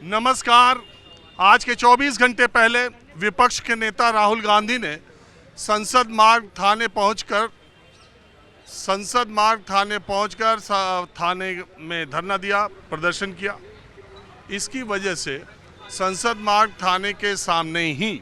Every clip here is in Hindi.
नमस्कार। आज के 24 घंटे पहले विपक्ष के नेता राहुल गांधी ने संसद मार्ग थाने पहुंचकर थाने में धरना दिया, प्रदर्शन किया। इसकी वजह से संसद मार्ग थाने के सामने ही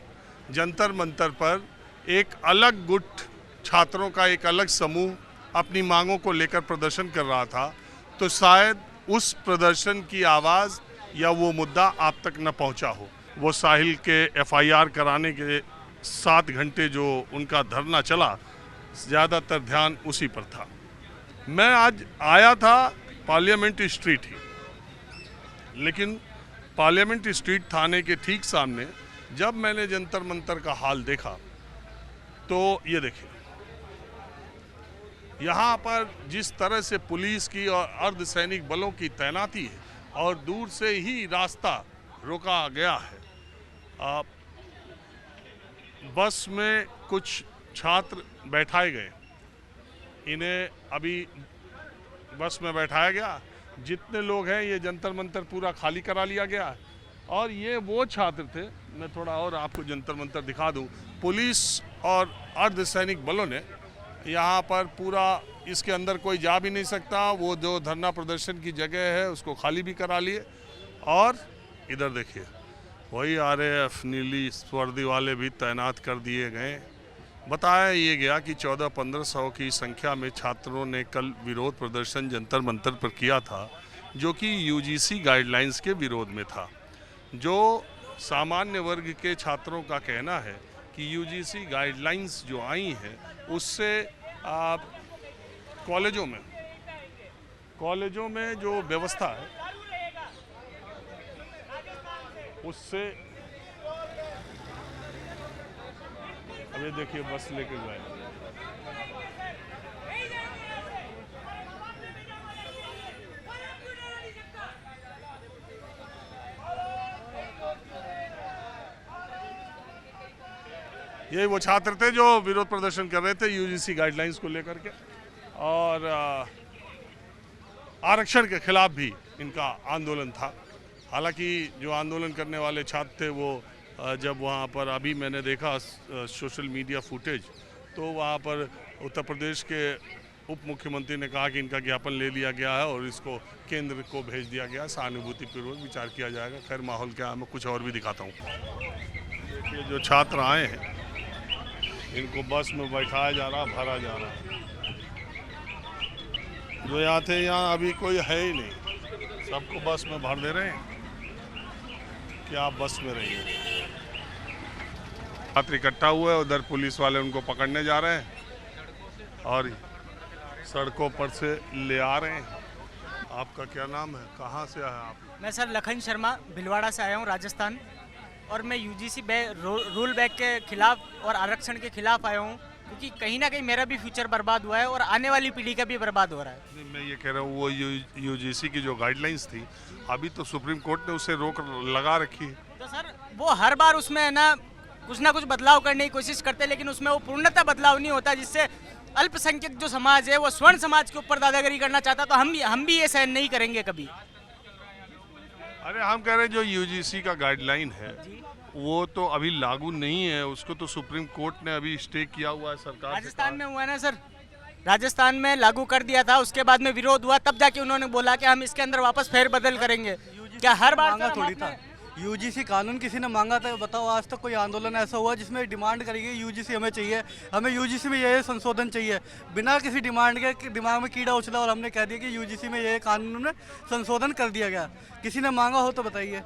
जंतर मंतर पर एक अलग गुट छात्रों का एक अलग समूह अपनी मांगों को लेकर प्रदर्शन कर रहा था। तो शायद उस प्रदर्शन की आवाज़ या वो मुद्दा आप तक न पहुंचा हो। वो साहिल के एफआईआर कराने के 7 घंटे जो उनका धरना चला, ज़्यादातर ध्यान उसी पर था। मैं आज आया था पार्लियामेंट स्ट्रीट ही, लेकिन पार्लियामेंट स्ट्रीट थाने के ठीक सामने जब मैंने जंतर मंतर का हाल देखा तो ये देखिए, यहाँ पर जिस तरह से पुलिस की और अर्धसैनिक बलों की तैनाती है और दूर से ही रास्ता रोका गया है। बस में कुछ छात्र बैठाए गए, इन्हें अभी बस में बैठाया गया। जितने लोग हैं ये जंतर मंतर पूरा खाली करा लिया गया है। और ये वो छात्र थे, मैं थोड़ा और आपको जंतर मंतर दिखा दूं। पुलिस और अर्धसैनिक बलों ने यहाँ पर पूरा, इसके अंदर कोई जा भी नहीं सकता, वो जो धरना प्रदर्शन की जगह है उसको खाली भी करा लिए। और इधर देखिए, वही आरएएफ नीली वर्दी वाले भी तैनात कर दिए गए। बताया ये गया कि 1400-1500 की संख्या में छात्रों ने कल विरोध प्रदर्शन जंतर मंतर पर किया था, जो कि यूजीसी गाइडलाइंस के विरोध में था। जो सामान्य वर्ग के छात्रों का कहना है कि यूजीसी गाइडलाइंस जो आई हैं उससे कॉलेजों में जो व्यवस्था है उससे, अभी देखिए बस लेके गए। ये वो छात्र थे जो विरोध प्रदर्शन कर रहे थे यूजीसी गाइडलाइंस को लेकर के, और आरक्षण के खिलाफ भी इनका आंदोलन था। हालांकि जो आंदोलन करने वाले छात्र थे वो जब वहाँ पर, अभी मैंने देखा सोशल मीडिया फुटेज, तो वहाँ पर उत्तर प्रदेश के उप मुख्यमंत्री ने कहा कि इनका ज्ञापन ले लिया गया है और इसको केंद्र को भेज दिया गया, सहानुभूतिपूर्वक विचार किया जाएगा। खैर माहौल क्या है, मैं कुछ और भी दिखाता हूँ। देखिए जो छात्र आए हैं इनको बस में बैठाया जा रहा, भरा जा रहा है। जो यहाँ थे यहाँ अभी कोई है ही नहीं, सबको बस में भर दे रहे हैं कि आप बस में रहिए। छात्र इकट्ठा हुए, उधर पुलिस वाले उनको पकड़ने जा रहे हैं और सड़कों पर से ले आ रहे हैं। आपका क्या नाम है, कहाँ से आए आप? मैं सर लखन शर्मा भिलवाड़ा से आया हूँ, राजस्थान। और मैं यूजीसी रूल बैक के खिलाफ और आरक्षण के खिलाफ आया हूँ, क्योंकि कहीं ना कहीं मेरा भी फ्यूचर बर्बाद हुआ है और आने वाली पीढ़ी का भी बर्बाद हो रहा है। मैं ये कह रहा हूँ वो यूजीसी की जो गाइडलाइंस थी, अभी तो सुप्रीम कोर्ट ने उसे रोक लगा रखी है। तो सर वो हर बार उसमें है ना कुछ बदलाव करने की कोशिश करते हैं, लेकिन उसमें वो पूर्णतः बदलाव नहीं होता, जिससे अल्पसंख्यक जो समाज है वो स्वर्ण समाज के ऊपर दादागिरी करना चाहता। तो हम भी ये सहन नहीं करेंगे कभी। अरे हम कह रहे हैं जो यूजीसी का गाइडलाइन है वो तो अभी लागू नहीं है, उसको तो सुप्रीम कोर्ट ने अभी स्टे किया हुआ है सरकार। राजस्थान में हुआ है ना सर, राजस्थान में लागू कर दिया था, उसके बाद में विरोध हुआ, तब जाके उन्होंने बोला कि हम इसके अंदर वापस फेरबदल करेंगे। क्या हर बार मांगा थोड़ी था? यूजीसी कानून किसी ने मांगा था? बताओ, आज तक कोई आंदोलन ऐसा हुआ जिसमें डिमांड करी गई यूजीसी हमें चाहिए, हमें यूजीसी में ये संशोधन चाहिए? बिना किसी डिमांड के दिमाग में कीड़ा उछला और हमने कह दिया कि यूजीसी में ये कानून संशोधन कर दिया गया। किसी ने मांगा हो तो बताइए।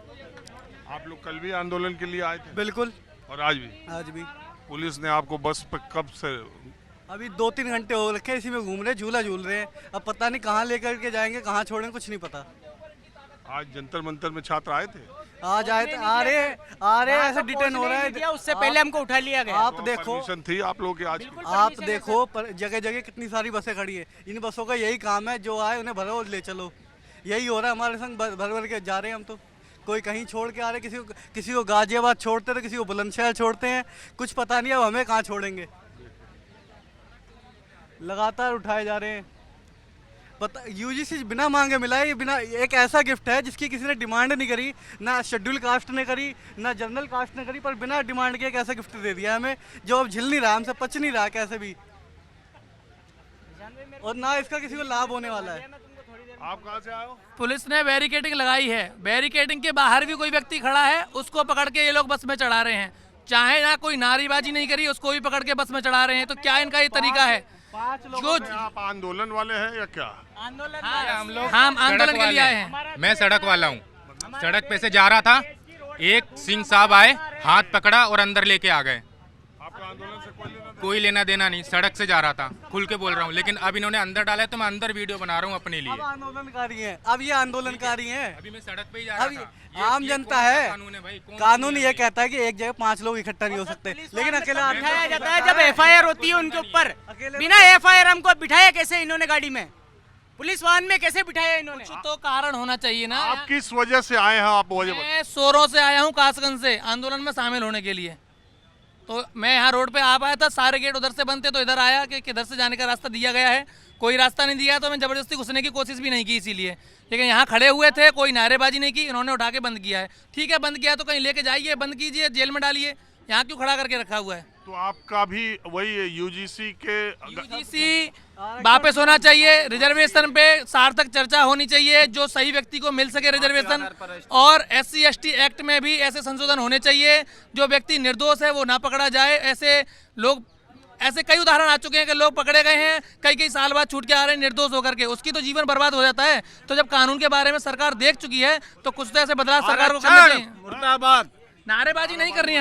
आप लोग कल भी आंदोलन के लिए आए थे? बिल्कुल। और आज भी? पुलिस ने आपको बस पर कब से? अभी 2-3 घंटे हो रखे, इसी में घूम रहे, झूला झूल रहे हैं। अब पता नहीं कहाँ लेकर के जाएंगे, कहाँ छोड़ेंगे, कुछ नहीं पता। आज जंतर मंतर में छात्र आए थे? आज आए थे, आ रहे ऐसे डिटेन हो रहा है। उससे पहले हमको उठा लिया गया। आप देखो, परमिशन थी आप लोगों की आज की? आप देखो जगह जगह कितनी सारी बसें खड़ी है। इन बसों का यही काम है, जो आए उन्हें भरो ले चलो। यही हो रहा है हमारे संग, भर के जा रहे हैं हम। तो कोई कहीं छोड़ के आ रहे, किसी को गाजियाबाद छोड़ते तो किसी को बुलंदशहर छोड़ते हैं, कुछ पता नहीं अब हमें कहाँ छोड़ेंगे। लगातार उठाए जा रहे हैं। पता यूजीसी बिना मांगे मिला है, ये बिना, एक ऐसा गिफ्ट है जिसकी किसी ने डिमांड नहीं करी, ना शेड्यूल कास्ट ने करी ना जनरल कास्ट ने करी, पर बिना डिमांड के एक ऐसा गिफ्ट दे दिया हमें जो अब झिल नहीं रहा, हमसे पच नहीं रहा कैसे भी, और ना इसका किसी को लाभ होने वाला है। आप कहाँ से आए हो? पुलिस ने बैरिकेडिंग लगाई है, बैरिकेडिंग के बाहर भी कोई व्यक्ति खड़ा है, उसको पकड़ के ये लोग बस में चढ़ा रहे हैं। चाहे ना कोई नारेबाजी नहीं करी, उसको भी पकड़ के बस में चढ़ा रहे हैं। तो क्या इनका ये तरीका है? जो आप आंदोलन वाले हैं या क्या? हम आंदोलन के लिए आए हैं। मैं सड़क वाला हूँ, सड़क पे से जा रहा था, एक सिंह साहब आए, हाथ पकड़ा और अंदर लेके आ गए। आपका आंदोलन से कोई लेना देना नहीं, सड़क से जा रहा था, खुल के बोल रहा हूँ। लेकिन अब इन्होंने अंदर डाला है तो मैं अंदर वीडियो बना रहा हूँ अपने लिए। अब आंदोलनकारी हैं, अब ये आंदोलनकारी हैं। अभी मैं सड़क पे ही जा रहा अब था। आम जनता है, कानून है भाई, कौन कानून ये कहता है कि एक जगह 5 लोग इकट्ठा नहीं हो सकते, लेकिन अकेला बिठाया जाता है जब एफआईआर होती है उनके ऊपर। अकेले बिना एफआईआर हमको बिठाया कैसे इन्होंने गाड़ी में, पुलिस वाहन में कैसे बिठाया इन्होंने? कुछ तो कारण होना चाहिए ना। आप किस वजह से आए हैं? आप वजह मैं सोरों से आया हूँ, कासगंज से, आंदोलन में शामिल होने के लिए। तो मैं यहाँ रोड पे आ पाया था, सारे गेट उधर से बंद थे, तो इधर आया कि किधर से जाने का रास्ता दिया गया है। कोई रास्ता नहीं दिया तो मैं ज़बरदस्ती घुसने की कोशिश भी नहीं की इसीलिए। लेकिन यहाँ खड़े हुए थे, कोई नारेबाजी नहीं की, इन्होंने उठा के बंद किया है। ठीक है, बंद किया तो कहीं लेके जाइए, बंद कीजिए, जेल में डालिए, यहाँ क्यों खड़ा करके रखा हुआ है? तो आपका भी वही यूजीसी के यूजीसी वापस होना चाहिए, रिजर्वेशन पे सार्थक चर्चा होनी चाहिए, जो सही व्यक्ति को मिल सके रिजर्वेशन। और SC/ST एक्ट में भी ऐसे संशोधन होने चाहिए, जो व्यक्ति निर्दोष है वो ना पकड़ा जाए। ऐसे कई उदाहरण आ चुके हैं कि लोग पकड़े गए हैं, कई साल बाद छूट के आ रहे हैं निर्दोष होकर के, उसकी तो जीवन बर्बाद हो जाता है। तो जब कानून के बारे में सरकार देख चुकी है तो कुछ तो ऐसे बदलाव सरकार को करना चाहिए। मुर्दाबाद। नारेबाजी नहीं करनी है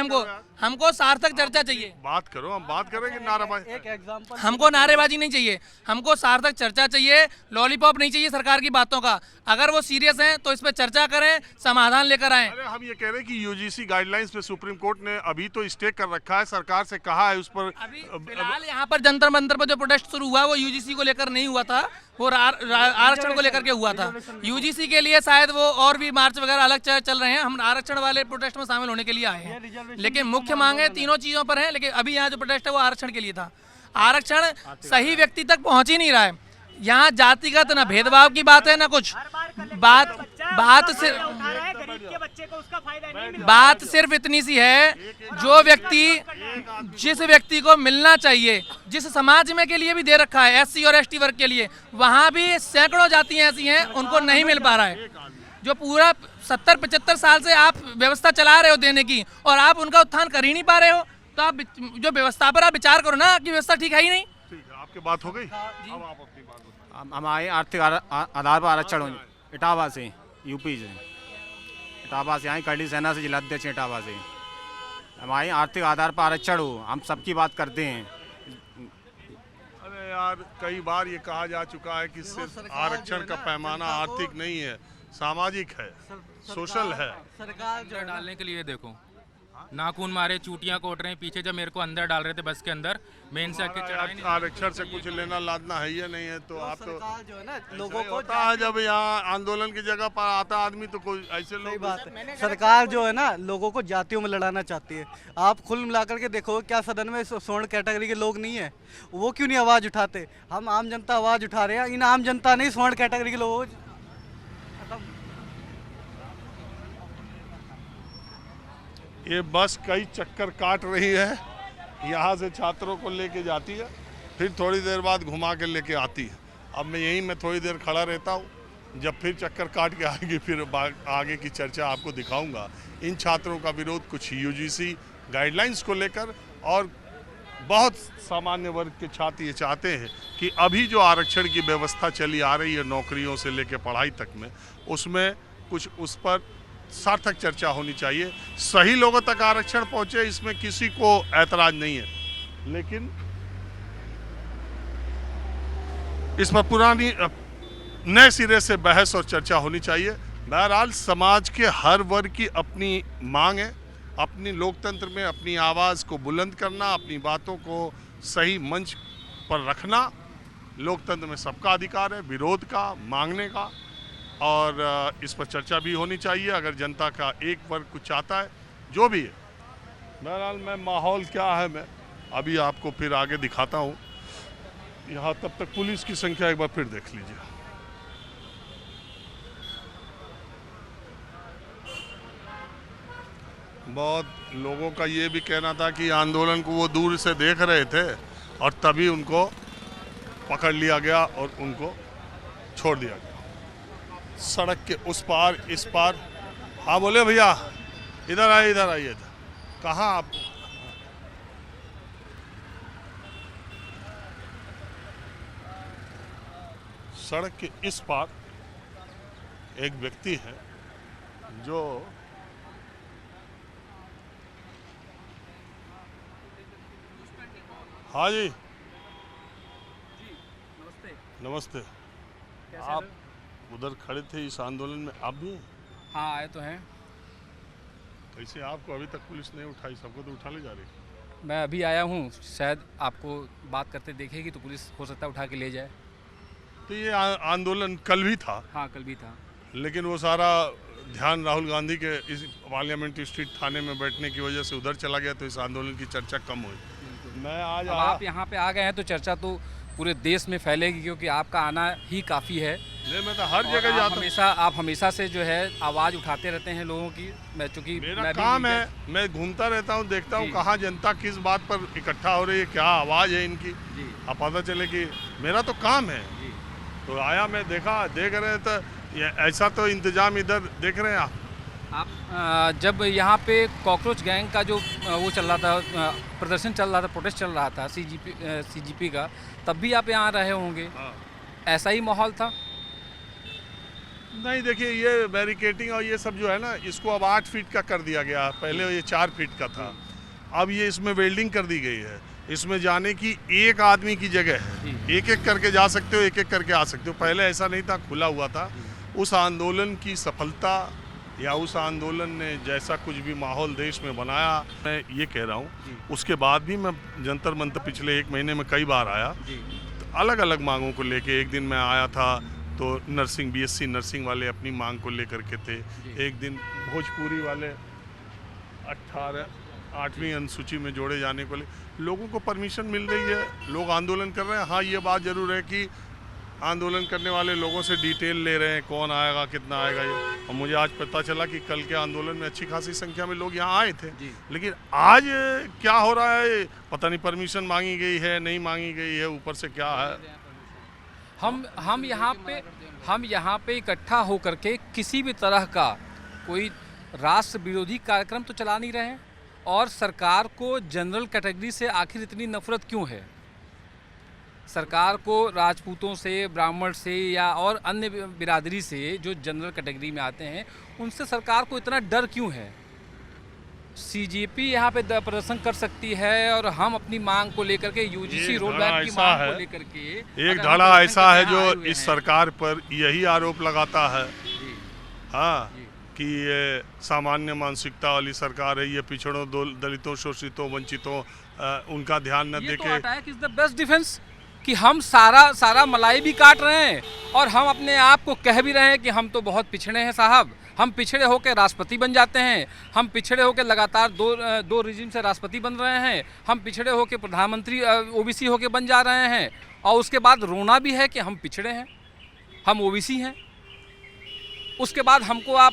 हमको सार्थक चर्चा चाहिए। बात करो, हम बात करेंगे नाराबाजी। एक एग्जांपल, हमको नारेबाजी नहीं चाहिए, हमको सार्थक चर्चा चाहिए, लॉलीपॉप नहीं चाहिए सरकार की बातों का। अगर वो सीरियस हैं तो इस पर चर्चा करें, समाधान लेकर आएं। अरे हम ये कह रहे हैं कि यूजीसी गाइडलाइंस पे सुप्रीम कोर्ट ने अभी तो स्टे कर रखा है, सरकार से कहा है उस पर। अभी फिलहाल यहाँ पर जंतर मंतर पर जो प्रोटेस्ट शुरू हुआ वो यूजीसी को लेकर नहीं हुआ था, वो आरक्षण को लेकर के हुआ था। यूजीसी के लिए शायद वो और भी मार्च वगैरह अलग चल रहे हैं, हम आरक्षण वाले प्रोटेस्ट में शामिल होने के लिए आए हैं। लेकिन मुख्य मांगे तीनों चीजों पर हैं। लेकिन अभी यहाँ जो प्रोटेस्ट है वो आरक्षण के लिए था। आरक्षण सही व्यक्ति तक पहुंच ही नहीं रहा है। यहाँ जातिगत ना भेदभाव की बात है ना कुछ, बात सिर्फ इतनी सी है, जिस व्यक्ति को मिलना चाहिए, जिस समाज में के लिए भी दे रखा है SC और ST वर्ग के लिए, वहाँ भी सैकड़ों जातियाँ ऐसी हैं उनको नहीं मिल पा रहा है। जो पूरा 70-75 साल से आप व्यवस्था चला रहे हो देने की, और आप उनका उत्थान कर ही नहीं पा रहे हो, तो आप जो व्यवस्था पर आप विचार करो ना कि व्यवस्था ठीक है ही नहीं। ठीक है, आपकी बात हो गई। अब आप अपनी बात बताओ। हम आए आर्थिक आधार पर आरक्षण हो, इटावा से, यूपी से, इटावा से आए, करली सेना से जिलाध्यक्ष इटावा से। हम आए आर्थिक आधार पर आरक्षण हो, हम सबकी बात करते हैं। अरे यार, कई बार ये कहा जा चुका है कि सिर्फ आरक्षण का पैमाना आर्थिक नहीं है, सामाजिक है, सोशल है। सरकार जो अंदर डालने के लिए देखो, नाखून मारे, चूटियां कोट रहे हैं पीछे, जब मेरे को अंदर डाल रहे थे बस के अंदर, मेन से आके चढ़ाई नहीं। आरक्षण से कुछ लेना लादना है या नहीं है, तो आप तो सरकार जो है ना लोगों लोगों को को होता है जब यहाँ आंदोलन की जगह पर आता आदमी तो कोई ऐसे सही लोग। बात है, सरकार जो है ना लोगों को जातियों में लड़ाना चाहती है। आप कुल मिलाकर के देखो, क्या सदन में स्वर्ण कैटेगरी के लोग नहीं है? वो क्यों नहीं आवाज़ उठाते? हम आम जनता आवाज़ उठा रहे हैं, इन आम जनता नहीं स्वर्ण कैटेगरी के लोग। ये बस कई चक्कर काट रही है, यहाँ से छात्रों को लेके जाती है, फिर थोड़ी देर बाद घुमा के लेके आती है। अब मैं यहीं में थोड़ी देर खड़ा रहता हूँ, जब फिर चक्कर काट के आएगी फिर आगे की चर्चा आपको दिखाऊंगा। इन छात्रों का विरोध कुछ यूजीसी गाइडलाइंस को लेकर, और बहुत सामान्य वर्ग के छात्र ये चाहते हैं कि अभी जो आरक्षण की व्यवस्था चली आ रही है नौकरियों से लेकर पढ़ाई तक में, उसमें कुछ उस पर सार्थक चर्चा होनी चाहिए, सही लोगों तक आरक्षण पहुंचे, इसमें किसी को ऐतराज नहीं है। लेकिन इस पर पुरानी नए सिरे से बहस और चर्चा होनी चाहिए। बहरहाल समाज के हर वर्ग की अपनी मांग है, अपनी लोकतंत्र में अपनी आवाज़ को बुलंद करना, अपनी बातों को सही मंच पर रखना, लोकतंत्र में सबका अधिकार है, विरोध का, मांगने का, और इस पर चर्चा भी होनी चाहिए अगर जनता का एक वर्ग कुछ चाहता है, जो भी है। बहरहाल मैं माहौल क्या है मैं अभी आपको फिर आगे दिखाता हूँ। यहाँ तब तक पुलिस की संख्या एक बार फिर देख लीजिए। बहुत लोगों का ये भी कहना था कि आंदोलन को वो दूर से देख रहे थे और तभी उनको पकड़ लिया गया और उनको छोड़ दिया गया। सड़क के उस पार इस पार। हाँ बोले भैया, इधर आइए इधर आइए। कहाँ आप? सड़क के इस पार एक व्यक्ति है जो हाँ जी नमस्ते। आप उधर खड़े थे इस आंदोलन में, आप भी हैं? हाँ आए तो हैं। कैसे आपको अभी तक पुलिस नहीं उठाई? सबको तो उठा ले जा रही। मैं अभी आया हूँ, शायद आपको बात करते देखेगी तो पुलिस हो सकता है उठा के ले जाए। तो ये आंदोलन कल भी था। हाँ कल भी था, लेकिन वो सारा ध्यान राहुल गांधी के इस पार्लियामेंट स्ट्रीट थाने में बैठने की वजह से उधर चला गया, तो इस आंदोलन की चर्चा कम हुई। मैं आज आप यहाँ पे आ गए हैं तो चर्चा तो पूरे देश में फैलेगी, क्योंकि आपका आना ही काफ़ी है। नहीं, मैं तो हर जगह जाता हूँ। आप हमेशा से जो है आवाज़ उठाते रहते हैं लोगों की। मैं चूँकि मेरा काम है, मैं घूमता रहता हूँ, देखता हूँ कहाँ जनता किस बात पर इकट्ठा हो रही है, क्या आवाज़ है इनकी, अब पता चले कि मेरा तो काम है। तो आया, मैं देख रहे तो ऐसा तो इंतजाम इधर देख रहे हैं आप जब यहाँ पे कॉकरोच गैंग का जो वो चल रहा था, प्रदर्शन चल रहा था, प्रोटेस्ट चल रहा था सीजीपी का, तब भी आप यहाँ रहे होंगे। ऐसा ही माहौल था? नहीं, देखिए ये बैरिकेटिंग और ये सब जो है ना, इसको अब 8 फीट का कर दिया गया। पहले ये 4 फीट का था, अब ये इसमें वेल्डिंग कर दी गई है। इसमें जाने की एक आदमी की जगह है, एक एक करके जा सकते हो, एक एक करके आ सकते हो। पहले ऐसा नहीं था, खुला हुआ था। उस आंदोलन की सफलता या उस आंदोलन ने जैसा कुछ भी माहौल देश में बनाया, मैं ये कह रहा हूँ, उसके बाद भी मैं जंतर मंतर पिछले 1 महीने में कई बार आया, तो अलग अलग मांगों को लेके। एक दिन मैं आया था तो नर्सिंग बीएससी नर्सिंग वाले अपनी मांग को लेकर के थे। एक दिन भोजपुरी वाले 8वीं अनुसूची में जोड़े जाने को ले लोगों को परमिशन मिल रही है, लोग आंदोलन कर रहे हैं। हाँ, ये बात ज़रूर है कि आंदोलन करने वाले लोगों से डिटेल ले रहे हैं, कौन आएगा, कितना आएगा ये। और मुझे आज पता चला कि कल के आंदोलन में अच्छी खासी संख्या में लोग यहाँ आए थे, लेकिन आज क्या हो रहा है पता नहीं। परमिशन मांगी गई है, नहीं मांगी गई है, ऊपर से क्या है। हम यहाँ पे इकट्ठा होकर के किसी भी तरह का कोई राष्ट्र विरोधी कार्यक्रम तो चला नहीं रहे हैं। और सरकार को जनरल कैटेगरी से आखिर इतनी नफरत क्यों है? सरकार को राजपूतों से, ब्राह्मण से या और अन्य बिरादरी से जो जनरल कैटेगरी में आते हैं, उनसे सरकार को इतना डर क्यों है? सीजीपी यहाँ पे प्रदर्शन कर सकती है और हम अपनी मांग को लेकर के यूजीसी रोल बैक की मांग को लेकर के एक धड़ा ऐसा है जो इस सरकार पर यही आरोप लगाता है, हाँ, कि ये सामान्य मानसिकता वाली सरकार है, ये पिछड़ों, दलितों, शोषितों, वंचितों उनका ध्यान न देके। Attack is the best defence कि हम सारा मलाई भी काट रहे हैं और हम अपने आप को कह भी रहे हैं कि हम तो बहुत पिछड़े हैं साहब। हम पिछड़े होकर राष्ट्रपति बन जाते हैं, हम पिछड़े होकर लगातार दो रिजिम से राष्ट्रपति बन रहे हैं, हम पिछड़े होकर प्रधानमंत्री ओबीसी होकर बन जा रहे हैं, और उसके बाद रोना भी है कि हम पिछड़े हैं, हम ओबीसी हैं। उसके बाद हमको आप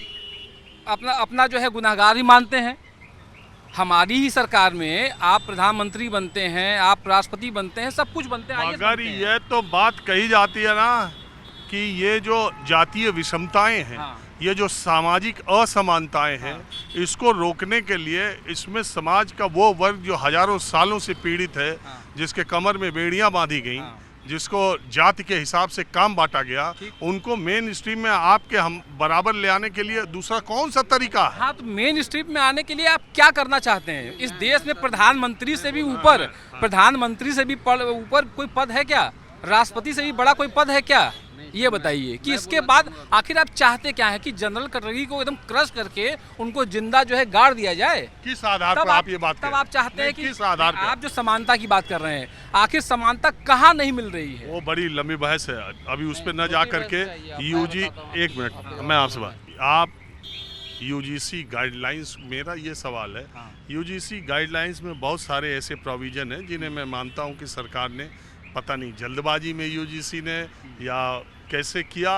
अपना जो है गुनाहगार ही मानते हैं। हमारी ही सरकार में आप प्रधानमंत्री बनते हैं, आप राष्ट्रपति बनते हैं, सब कुछ बनते हैं। अगर ये तो बात कही जाती है ना कि ये जो जातीय विषमताएं हैं, हाँ, ये जो सामाजिक असमानताएं हैं, हाँ, इसको रोकने के लिए इसमें समाज का वो वर्ग जो हजारों सालों से पीड़ित है, हाँ, जिसके कमर में बेड़ियां बांधी गई, हाँ, जिसको जाति के हिसाब से काम बांटा गया, उनको मेन स्ट्रीम में आपके हम बराबर ले आने के लिए दूसरा कौन सा तरीका है? हाँ, तो मेन स्ट्रीम में आने के लिए आप क्या करना चाहते हैं? इस देश में प्रधानमंत्री से भी ऊपर, प्रधानमंत्री से भी ऊपर कोई पद है क्या? राष्ट्रपति से भी बड़ा कोई पद है क्या? ये बताइए कि इसके बाद आखिर आप चाहते क्या है? कि जनरल कैटेगरी को एकदम क्रश करके उनको जिंदा जो है गाड़ दिया जाए? किस आधार पर आप ये बात कर रहे हैं? तब आप चाहते हैं कि किस आधार पर? आप जो समानता की बात कर रहे हैं, आखिर समानता कहाँ नहीं मिल रही है? वो बड़ी लंबी बहस है, अभी उस पर न जा करके यूजी। एक मिनट, मैं आपसे बात, आप यूजीसी गाइडलाइंस, मेरा ये सवाल है, यूजीसी गाइडलाइंस में बहुत सारे ऐसे प्रोविजन हैं जिन्हें मैं मानता हूँ कि सरकार ने पता नहीं जल्दबाजी में यूजीसी ने या कैसे किया,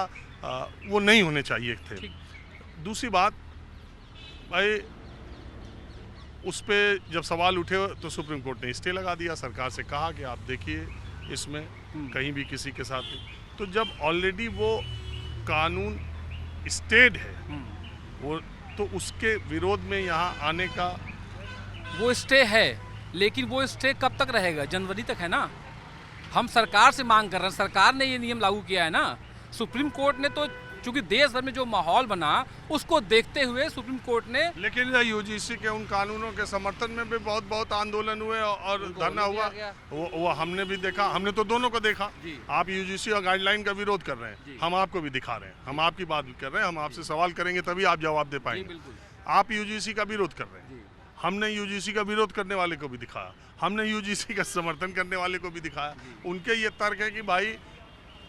वो नहीं होने चाहिए थे। दूसरी बात, भाई उस पर जब सवाल उठे तो सुप्रीम कोर्ट ने स्टे लगा दिया, सरकार से कहा कि आप देखिए इसमें कहीं भी किसी के साथ नहीं। तो जब ऑलरेडी वो कानून स्टेड है वो, तो उसके विरोध में यहाँ आने का वो स्टे है, लेकिन वो स्टे कब तक रहेगा? जनवरी तक है ना। हम सरकार से मांग कर रहे हैं, सरकार ने ये नियम लागू किया है ना। सुप्रीम कोर्ट ने तो चूंकि देश भर में जो माहौल बना उसको देखते हुए सुप्रीम कोर्ट ने, लेकिन यूजीसी के उन कानूनों के समर्थन में भी बहुत आंदोलन हुए और धरना हुआ। वो हमने भी देखा, हमने तो दोनों को देखा। आप यूजीसी और गाइडलाइन का विरोध कर रहे हैं, हम आपको भी दिखा रहे हैं, हम आपकी बात भी कर रहे हैं, हम आपसे सवाल करेंगे तभी आप जवाब दे पाएंगे। आप यूजीसी का विरोध कर रहे हैं, हमने यूजीसी का विरोध करने वाले को भी दिखाया, हमने यूजीसी का समर्थन करने वाले को भी दिखाया। उनके ये तर्क है कि भाई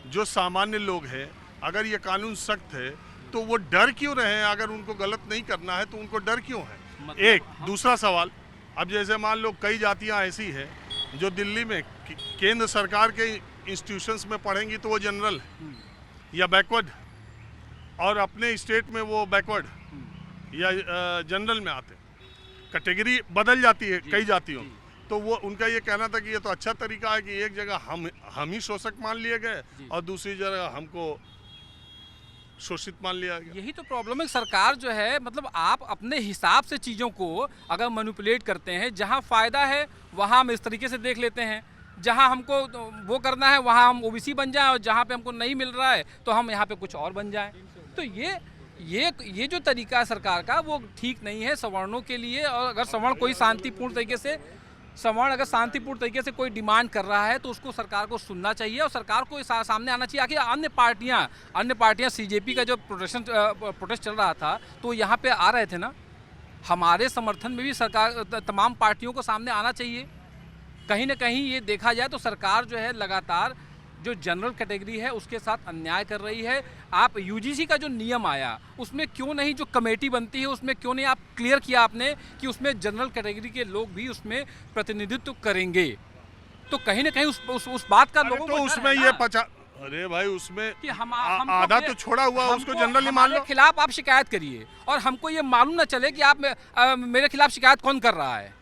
जो सामान्य लोग हैं, अगर ये कानून सख्त है तो वो डर क्यों रहे हैं? अगर उनको गलत नहीं करना है तो उनको डर क्यों है? एक दूसरा सवाल, अब जैसे मान लो कई जातियां ऐसी है जो दिल्ली में केंद्र सरकार के इंस्टीट्यूशंस में पढ़ेंगी तो वो जनरल है या बैकवर्ड, और अपने स्टेट में वो बैकवर्ड या जनरल में आते, कैटेगरी बदल जाती है कई जातियों। तो वो उनका ये कहना था कि ये तो अच्छा तरीका है कि एक जगह हम ही शोषक मान लिए गए और दूसरी जगह हमको शोषित मान लिया गया। यही तो प्रॉब्लम है। सरकार जो है, मतलब आप अपने हिसाब से चीज़ों को अगर मैनिपुलेट करते हैं, जहां फ़ायदा है वहां हम इस तरीके से देख लेते हैं, जहां हमको वो करना है वहां हम ओबीसी बन जाएं, और जहां पे हमको नहीं मिल रहा है तो हम यहाँ पे कुछ और बन जाएं। तो ये जो तरीका है सरकार का वो ठीक नहीं है सवर्णों के लिए। और अगर सवर्ण कोई शांतिपूर्ण तरीके से कोई डिमांड कर रहा है तो उसको सरकार को सुनना चाहिए और सरकार को सामने आना चाहिए। आखिर अन्य पार्टियां सीजेपी का जो प्रोटेस्ट चल रहा था तो यहाँ पे आ रहे थे ना। हमारे समर्थन में भी सरकार, तमाम पार्टियों को सामने आना चाहिए। कहीं ना कहीं ये देखा जाए तो सरकार जो है लगातार जो जनरल कैटेगरी है उसके साथ अन्याय कर रही है। आप यूजीसी का जो नियम आया उसमें क्यों नहीं, जो कमेटी बनती है उसमें क्यों नहीं आप क्लियर किया आपने कि उसमें जनरल कैटेगरी के लोग भी उसमें प्रतिनिधित्व करेंगे? तो कहीं ना कहीं उस बात का लोगों को उसमें ये अरे भाई उसमें कि हम आधा तो छोड़ा हुआ उसको जनरली मान लो। खिलाफ आप शिकायत करिए और हमको ये मालूम ना चले कि आप मेरे खिलाफ शिकायत कौन कर रहा है।